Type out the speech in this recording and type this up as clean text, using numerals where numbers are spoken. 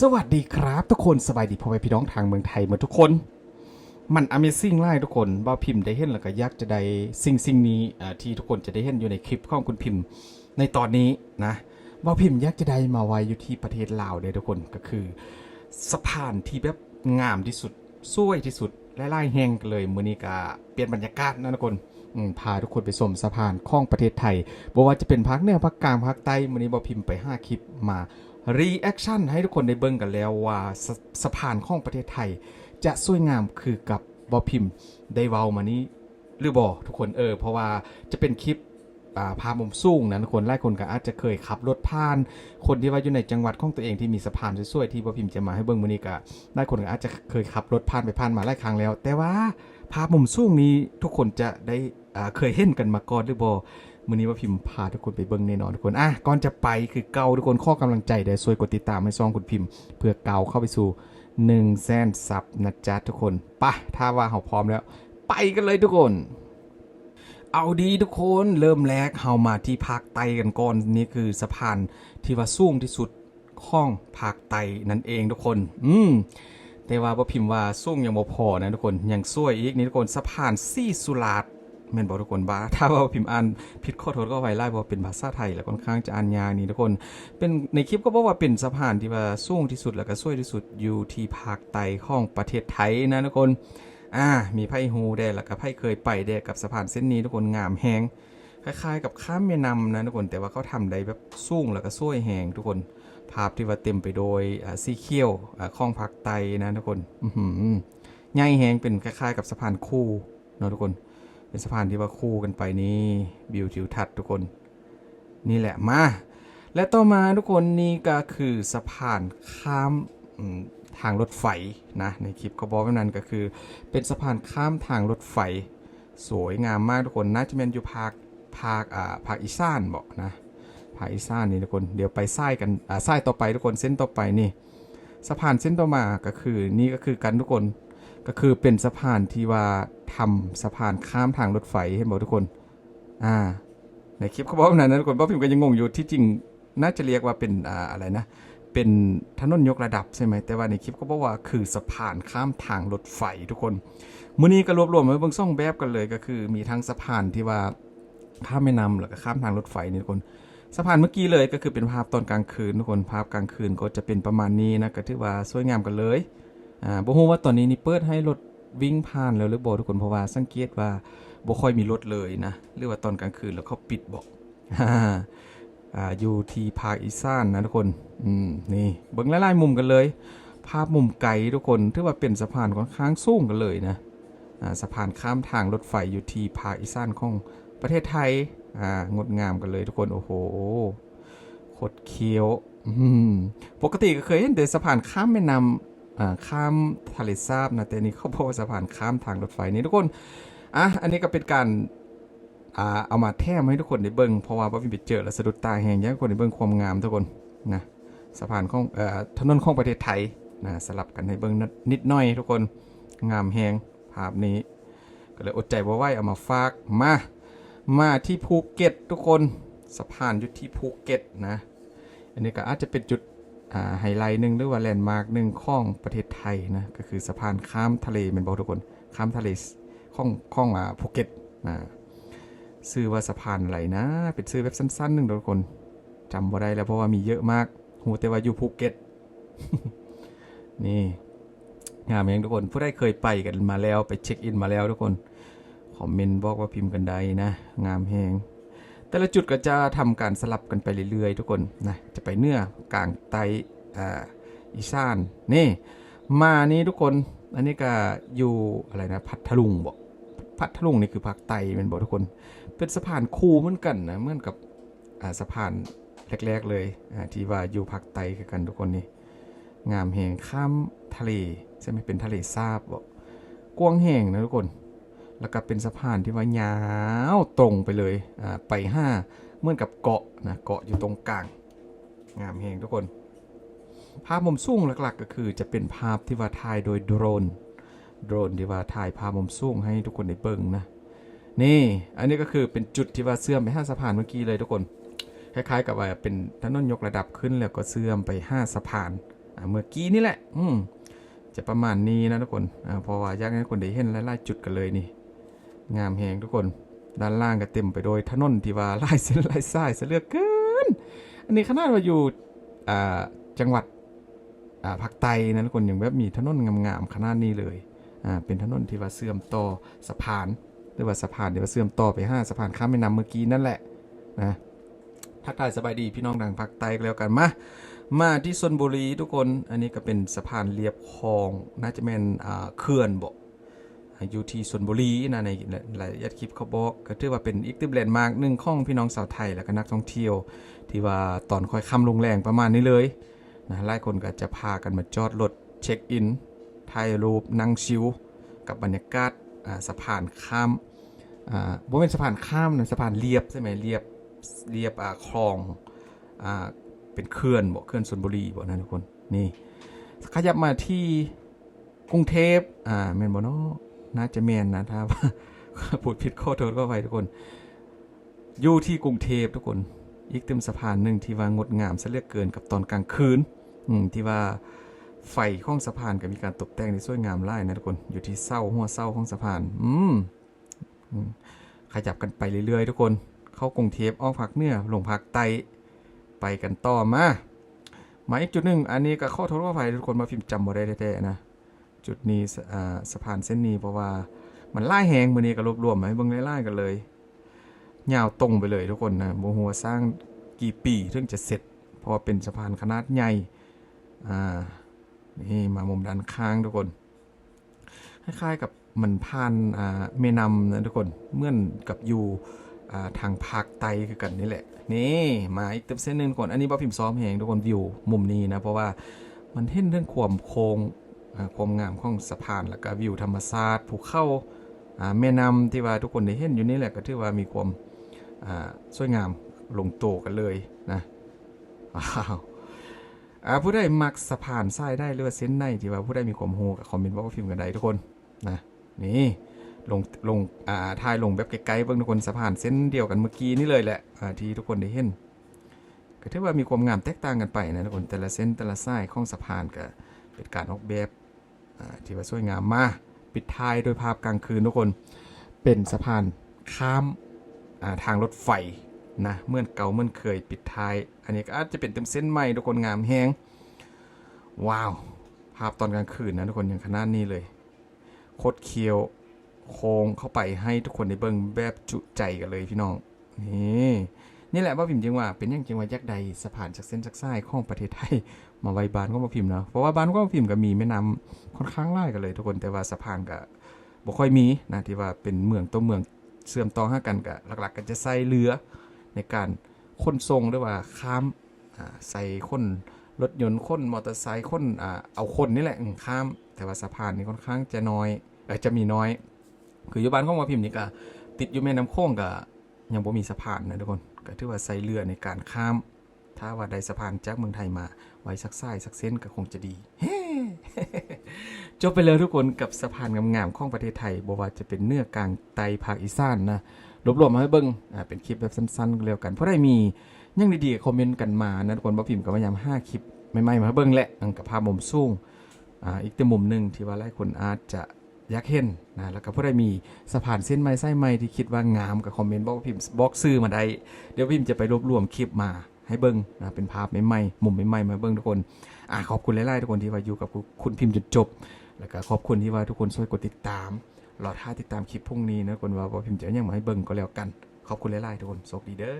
สวัสดีครับทุกคนสบายดีพ่อแม่พี่น้องทางเมืองไทยหมดทุกคนมัน Amazing ไล่ทุกคนบ่าวพิมพ์ได้เห็นแล้วก็อยากจะได้สิ่งนี้ที่ทุกคนจะได้เห็นอยู่ในคลิปของคุณพิมพ์ในตอนนี้นะบ่าวพิมพ์อยากจะได้มาไว้อยู่ที่ประเทศลาวเลยทุกคนก็คือสะพานที่แบบงามที่สุดสวยที่สุดและไล่แห้งกันเลยมื้อนี้ก็เปลี่ยนบรรยากาศนะทุกคนพาทุกคนไปชมสะพานของประเทศไทยบ่ว่าจะเป็นภาคเหนือภาคกลางภาคใต้มื้อนี้บ่าวพิมพ์ไป5คลิปมารีแอคชั่นให้ทุกคนได้เบิ่งกันแล้วว่าสะพานของประเทศไทยจะสวยงามคือกับบ่าวพิมพ์ได้เว้ามานี้หรือบ่ทุกคนเพราะว่าจะเป็นคลิปภาพมุมสูงนะทุกคนหลายคนก็อาจจะเคยขับรถผ่านคนที่ว่าอยู่ในจังหวัดของตัวเองที่มีสะพานสวยๆที่บ่าวพิมพ์จะมาให้เบิ่งมื้อนี้ก็หลายคนก็อาจจะเคยขับรถผ่านไปผ่านมาหลายครั้งแล้วแต่ว่าภาพมุมสูงนี้ทุกคนจะได้เคยเห็นกันมาก่อนหรือบ่มื้อนี้ว่าพิมพ์พาทุกคนไปเบิ่งแน่นอนทุกคนก่อนจะไปคือเก่าทุกคนข้อกำลังใจได้ช่วยกดติดตามให้ช่องคุณพิมพ์เพื่อเก่าเข้าไปสู่100,000 ซับนะจ๊ะทุกคนไปถ้าว่าเฮาพร้อมแล้วไปกันเลยทุกคนเอาดีทุกคนเริ่มแรกเฮามาที่ภาคใต้กันก่อนนี่คือสะพานที่ว่าสูงที่สุดของภาคใต้นั่นเองทุกคนแต่ว่าบ่พิมพ์ว่าสูงยังบ่พอนะทุกคนยังสวยอีกนี่ทุกคนสะพานซี่สุราษฎร์แม่นบอกทุกคนว่าถ้าว่าพิมพ์อ่านผิดขอโทษก็ไว้ไล่เพราะเป็นภาษาไทยแล้วค่อนข้างจะอ่านยากนี่ทุกคนเป็นในคลิปก็บอกว่าเป็นสะพานที่ว่าสูงที่สุดแล้วก็สวยที่สุดอยู่ที่ภาคใต้ของประเทศไทยนะทุกคนมีไพ่ฮูได้แล้วก็ไพ่เคยไปได้กับสะพานเส้นนี้ทุกคนงามแฮงคล้ายๆกับข้ามแม่น้ำนะทุกคนแต่ว่าเขาทำได้แบบสูงแล้วก็สวยแฮงทุกคนภาพที่ว่าเต็มไปโดยสีเขียวของภาคใต้นะทุกคนใหญ่แฮงเป็นคล้ายๆกับสะพานคู่เนาะทุกคนเป็นสะพานที่ว่าคู่กันไปนี่วิวทิวทัศน์ทุกคนนี่แหละมาและต่อมาทุกคนนี่ก็คือสะพานข้ามทางรถไฟนะในคลิปเขาบอกว่านั้นก็คือเป็นสะพานข้ามทางรถไฟสวยงามมากทุกคนน่าจะเป็นอยู่ภาคอีสานบอกนะภาคอีสานนี่ทุกคนเดี๋ยวไปไส้กันไส้ต่อไปทุกคนเส้นต่อไปนี่สะพานเส้นต่อมาก็คือนี่ก็คือกันทุกคนก็คือเป็นสะพานที่ว่าทำสะพานข้ามทางรถไฟให้บอกทุกคนในคลิปเขาบอกว่านั้นนะทุกคนเพราะพิมพ์ก็ยังงงอยู่ที่จริงน่าจะเรียกว่าเป็นอะไรนะเป็นถนนยกระดับใช่ไหมแต่ว่าในคลิปเขาบอกว่าคือสะพานข้ามทางรถไฟทุกคนมื้อนี้ก็รวบรวมมาเบิ่งซ่องแบบกันเลยก็คือมีทั้งสะพานที่ว่าข้ามแม่น้ำแล้วก็ข้ามทางรถไฟนี่ทุกคนสะพานเมื่อกี้เลยก็คือเป็นภาพตอนกลางคืนทุกคนภาพกลางคืนก็จะเป็นประมาณนี้นะก็ถือว่าสวยงามกันเลยบ่ฮู้ว่าตอนนี้นี่เปิดให้รถวิ่งผ่านแล้วหรือบ่ทุกคนเพราะว่าสังเกตว่าบ่ค่อยมีรถเลยนะหรือว่าตอนกลางคืนแล้วเขาปิดบ่อยู่ที่ภาคอีสานนะทุกคนนี่เบิ่งหลายๆมุมกันเลยภาพมุมไกลทุกคนถือว่าเป็นสะพานค่อนข้างสูงกันเลยนะสะพานข้ามทางรถไฟอยู่ที่ภาคอีสานของประเทศไทยงดงามกันเลยทุกคนโอ้โหโคตรเคี้ยวปกติก็เคยเห็นแต่สะพานข้ามแม่น้ำข้ามทะเลสาบนะแต่นี่เขาบอกสะพานข้ามทางรถไฟนี่ทุกคนอันนี้ก็เป็นการเอามาแทมให้ทุกคนได้เบิ่งเพราะว่าพี่ไปเจอแล้วสะดุดตาแหงอยากให้ทุกคนได้เบิ่งความงามทุกคนนะสะพานของถนนของประเทศไทยนะสลับกันให้เบิ่งนิดหน่อยทุกคนงามแหงภาพนี้ก็เลยอดใจบ่ไหวเอามาฝากมาที่ภูเก็ตทุกคนสะพานอยู่ที่ภูเก็ตนะอันนี้ก็อาจจะเป็นจุดไฮไลท์หนึ่งหรือว่าแลนด์มาร์กหนึ่งของประเทศไทยนะก็คือสะพานข้ามทะเลเป็นบอกทุกคนข้ามทะเลของภูเก็ตชื่อว่าสะพานอะไรนะเป็นชื่อแบบสั้นๆหนึ่งทุกคนจำบ่ได้แล้วเพราะว่ามีเยอะมากหูแต่ว่าอยู่ภูเก็ต นี่งามเองทุกคนผู้ใดเคยไปกันมาแล้วไปเช็คอินมาแล้วทุกคนคอมเมนต์บอกว่าพิมพ์กันได้นะงามแหงแต่ละจุดก็จะทำการสลับกันไปเรื่อยๆทุกคนนะจะไปเหนือกลางใต้อีสานนี่มานี่ทุกคนอันนี้ก็อยู่อะไรนะพัทลุงบอกพัทลุงนี่คือภาคใต้เป็นบอกทุกคนเป็นสะพานคู่เหมือนกันนะเหมือนกับสะพานแรกๆเลยที่ว่าอยู่ภาคใต้คือกันทุกคนนี่งามแหงข้ามทะเลใช่ไหมเป็นทะเลสาบบอกกว้างแหงนะทุกคนแล้วก็เป็นสะพานที่ว่ายาวตรงไปเลยไปเหมือนกับเกาะนะเกาะอยู่ตรงกลางงามแหงทุกคนภาพมุมสูงหลักๆก็คือจะเป็นภาพที่ว่าถ่ายโดยโดรนที่ว่าถ่ายภาพมุมสูงให้ทุกคนได้เบิ่งนะนี่อันนี้ก็คือเป็นจุดที่ว่าเชื่อมไป5สะพานเมื่อกี้เลยทุกคนคล้ายๆกับว่าเป็นถนนยกระดับขึ้นแล้วก็เชื่อมไป5สะพาน เมื่อกี้นี่แหละจะประมาณนี้นะทุกคนเพราะว่าอยากให้คนได้เห็นหลายๆจุดกันเลยนี่งามแหงทุกคนด้านล่างก็เต็มไปโดยถนนที่ว่าลายเส้นลายสายเสือเกินอันนี้ขนาดว่าอยู่จังหวัดภาคใต้นะทุกคนยังแบบมีถนนงามๆขนาดนี้เลยเป็นถนนที่ว่าเชื่อมต่อสะพานหรือว่าสะพานที่ว่าเชื่อมต่อไป5สะพานข้ามแม่น้ำเมื่อกี้นั่นแหละนะทักทายสบายดีพี่น้องทางภาคใต้ก็แล้วกันมาที่ชลบุรีทุกคนอันนี้ก็เป็นสะพานเรียบคลองน่าจะเป็นเขื่อนบ่อยู่ที่ชลบุรีนะในหลายคลิปเขาบอกก็ถือว่าเป็นอีกติบแลนด์มาร์กหนึ่งของพี่น้องชาวไทยและก็นักท่องเที่ยวที่ว่าตอนค่อยค่ำลงแรงประมาณนี้เลยนะหลายคนก็จะพากันมาจอดรถเช็คอินถ่ายรูปนั่งชิลกับบรรยากาศสะพานข้ามบ่เป็นสะพานข้ามนะสะพานเรียบใช่ไหมเรียบคลองเป็นเขื่อนบ่เขื่อนชลบุรีบ่นะทุกคนนี่ขยับมาที่กรุงเทพแม่นบ่เนาะน่าจะแม่นนะถ้าพูดผิดขอโทษก็ไปทุกคนอยู่ที่กรุงเทพทุกคนอีกเต็มสะพานหนึ่งที่ว่างดงามซะเหลือเกินกับตอนกลางคืนที่ว่าไฟของสะพานก็มีการตกแต่งที่สวยงามหลายนะทุกคนอยู่ที่หัวเสาของสะพานขยับกันไปเรื่อยๆทุกคนเข้ากรุงเทพออกภาคเหนือลงภาคใต้ไปกันต่อมาอีกจุดหนึ่งอันนี้ก็ขอโทษขออภัยทุกคนมาพิมพ์จำบ่ได้แท้ๆนะจุดนี้สะพานเส้นนี้เพราะว่ามันล่าแหงมื้อนี้ก็รวบๆมาให้เบิ่งไล่ๆกันเลยยาวตรงไปเลยทุกคนนะบ่ฮู้ว่าสร้างกี่ปีถึงจะเสร็จเพราะว่าเป็นสะพานขนาดใหญ่นี่มามุมด้านข้างทุกคนคล้ายๆกับมันผ่านแม่น้ำนะทุกคนเหมือนกับอยู่ทางภาคใต้คือกันนี่แหละนี่มาอีกเส้นนึงก่อนอันนี้บ่พิมพ์ซ้อมแหงทุกคนวิวมุมนี้นะเพราะว่ามันเห็นเรื่องความโค้งความงามของสะพานแล้วก็วิวธรรมชาติภูเขาแม่น้ำที่ว่าทุกคนได้เห็นอยู่นี่แหละก็ถือว่ามีความสวยงามลงโตกันเลยนะว้าวผู้ใดมักสะพานทรายได้หรือว่าเส้นในที่ว่าผู้ใดมีความโหกับคอมเมนต์ว่าพิมพ์กันได้ทุกคนนะนี่ลงถ่ายลงแบบไกลๆเบิ่งทุกคนสะพานเส้นเดียวกันเมื่อกี้นี่เลยแหละที่ทุกคนได้เห็นก็ถือว่ามีความงามแตกต่างกันไปนะทุกคนแต่ละเส้นแต่ละสายของสะพานก็เป็นการออกแบบที่ว่าสวยงามมาปิดท้ายโดยภาพกลางคืนทุกคนเป็นสะพานข้ามทางรถไฟนะเมื่อเก่าเมื่อเคยปิดท้ายอันนี้ก็อาจจะเป็นเต็มเส้นใหม่ทุกคนงามแฮงว้าวภาพตอนกลางคืนนะทุกคนอย่างขนาดนี้เลยโคตรเคียวโค้งเข้าไปให้ทุกคนได้เบิ่งแบบจุใจกันเลยพี่น้องนี่แหละว่าพิมพ์จริงว่าเป็นอย่างจริงว่ายักษ์ใดสะพานจากเส้นจากสายของประเทศไทยมาไว้บ้านก็มาพิมพ์เนาะเพราะว่าบ้านก็มาพิมพ์ก็มีแม่น้ำค่อนข้างหลายกันเลยทุกคนแต่ว่าสะพานก็บ่ค่อยมีนะที่ว่าเป็นเมืองตัวเมืองเชื่อมต่อหากันก็หลักๆก็จะใส่เรือในการขนส่งหรือว่าข้ามใส่คนรถยนต์คนมอเตอร์ไซค์คนเอาคนนี่แหละข้ามแต่ว่าสะพานนี่ค่อนข้างจะน้อยจะมีน้อยคืออยู่บ้านของมาพิมพ์นี่ก็ติดอยู่แม่น้ำโขงก็ยังบ่มีสะพานนะทุกคนก็ถือว่าใส่เรือในการข้ามถ้าว่าได้สะพานจากเมืองไทยมาไว้สักสายสักเส้นก็คงจะดี จบไปเลยทุกคนกับสะพานงามๆของประเทศไทยบ่ว่าจะเป็นเหนือกลางใต้ภาคอีสานนะรวบๆมาให้เบิ่งเป็นคลิปแบบสั้นๆก็แล้วกันเพราะได้มียังดีๆคอมเมนต์กันมานะทุกคนบ่พิมพ์ก็พยายาม5คลิปใหม่ๆมาให้เบิ่งแหละกับภาพมุมสูงอีกแต่มุมนึงที่ว่าหลายคนอาจจะอยากเห็นนะแล้วก็ผู้ใดมีสะพานเส้นไม้ไส้ไม้ที่คิดว่างามกับคอมเมนต์บอกพิมพ์บอกซื้อมาได้เดี๋ยวพิมพ์จะไปรวบรวมคลิปมาให้เบิ้งนะเป็นภาพใหม่ๆมุมใหม่ๆมาเบิ้งทุกคนขอบคุณหลายๆทุกคนที่ว่าอยู่กับคุณพิมพ์จนจบแล้วก็ขอบคุณที่ว่าทุกคนช่วยกดติดตามรอท่าติดตามคลิปพรุ่งนี้นะคนว่าพิมพ์จะยังมาให้เบิ้งก็แล้วกันขอบคุณหลายๆทุกคนโชคดีเด้อ